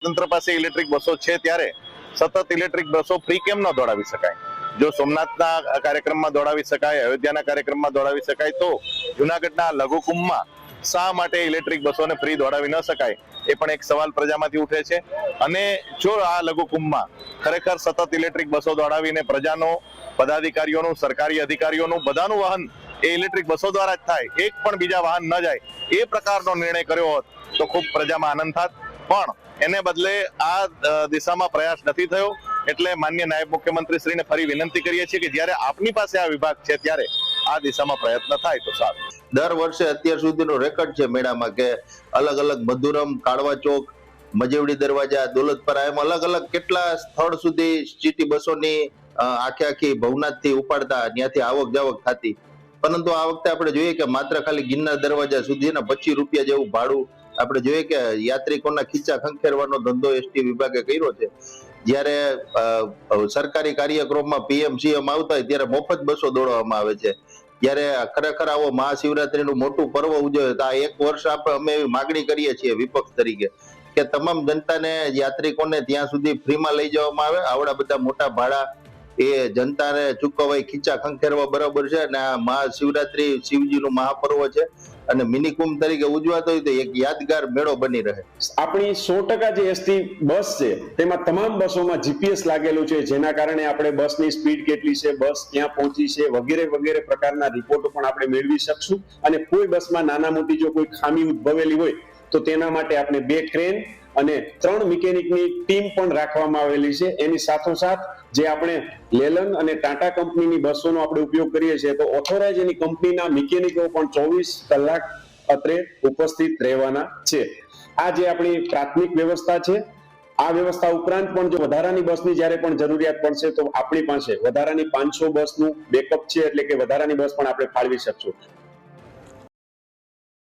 તંત્ર પાસે ઇલેક્ટ્રિક બસો છે ત્યારે સતત ઇલેક્ટ્રિક બસો ફ્રી કેમ ન દોડાવી શકાય? જો સોમનાથના કાર્યક્રમમાં દોડાવી શકાય, અયોધ્યાના કાર્યક્રમમાં દોડાવી શકાય, તો જુનાગઢના લઘુકુંભમાં શા માટે ઇલેક્ટ્રિક બસોને ફ્રી દોડાવી ન શકાય? એ પણ એક સવાલ પ્રજામાંથી ઉઠે છે. અને જો આ લઘુકુંભમાં ખરેખર સતત ઇલેક્ટ્રિક બસો દોડાવીને પ્રજાનો, પદાધિકારીઓનું, સરકારી અધિકારીઓનું બધાનું વહન એ ઇલેક્ટ્રિક બસો દ્વારા જ થાય, એક પણ બીજા વાહન ન જાય, એ પ્રકારનો નિર્ણય કર્યો હોત તો ખૂબ પ્રજામાં આનંદ થાત. પણ એને બદલે આ દિશામાં પ્રયાસ નથી થયો. એટલે માન્ય નાયબ મુખ્યમંત્રી શ્રીને ફરી વિનંતી કરીએ છીએ કે જ્યારે આપની પાસે આ વિભાગ છે ત્યારે આ દિશામાં પ્રયત્ન થાય તો સારું. દર વર્ષે અત્યાર સુધીનો રેકોર્ડ છે મેળામાં કે અલગ અલગ મધુરમ, કાળવા ચોક, મજેવડી દરવાજા, દોલતપરા, એમ અલગ અલગ કેટલા સ્થળ સુધી સિટી બસોની આખી ભવનાથથી ઉપાડતા, ત્યાંથી આવક જાવક થતી. પરંતુ આ વખતે આપણે જોઈએ કે માત્ર ખાલી ગિરનાર દરવાજા સુધી ₹25 જેવું ભાડું આપણે જોઈએ કે યાત્રિકોના ખીચા ખંખેરવાનો ધંધો એસટી વિભાગે કર્યો છે. જ્યારે સરકારી કાર્યક્રમમાં PM-CM આવતા હોય ત્યારે મફત બસો દોડવામાં આવે છે. જ્યારે ખરેખર આવો મહાશિવરાત્રીનું મોટું પર્વ ઉજવે તો આ એક વર્ષ અમે એવી માગણી કરીએ છીએ વિપક્ષ તરીકે કે તમામ જનતાને, યાત્રિકોને ત્યાં સુધી ફ્રીમાં લઈ જવામાં આવે. આવડા બધા મોટા ભાડા એ જનતાને ચૂકવાય, ખીચા ખંખેરવા બરાબર છે. અને આ મહાશિવરાત્રી શિવજીનું મહાપર્વ છે અને મિની કુંભ તરીકે ઉજવાતો હોય તો એક યાદગાર મેળો બની રહે. આપણી 100% જે એસટી બસ છે તેમાં તમામ બસોમાં GPS લાગેલું છે, જેના કારણે આપણે બસની સ્પીડ કેટલી છે, બસ ક્યાં પહોંચી છે, વગેરે વગેરે પ્રકારના રિપોર્ટો પણ આપણે મેળવી શકશું. અને કોઈ બસમાં નાના મોટી જો કોઈ ખામી ઉદ્ભવેલી હોય તો તેના માટે આપણે 2 ક્રેન અને 3 મિકેનિકની ટીમ પણ રાખવામાં આવેલી છે. એની સાથોસાથ જે આપણે લેલન અને ટાટા કંપનીની બસોનો આપણે ઉપયોગ કરીએ છીએ તો ઓથોરાઇઝ એની કંપનીના મિકેનિકો પણ 24 કલાક અત્રે ઉપસ્થિત રહેવાના છે. આ જે આપણી પ્રાથમિક વ્યવસ્થા છે. આ વ્યવસ્થા ઉપરાંત પણ જો વધારાની બસની જ્યારે પણ જરૂરિયાત પડશે તો આપણી પાસે વધારાની 500 બસનું બેકઅપ છે, એટલે કે વધારાની બસ પણ આપણે ફાળવી શકશું.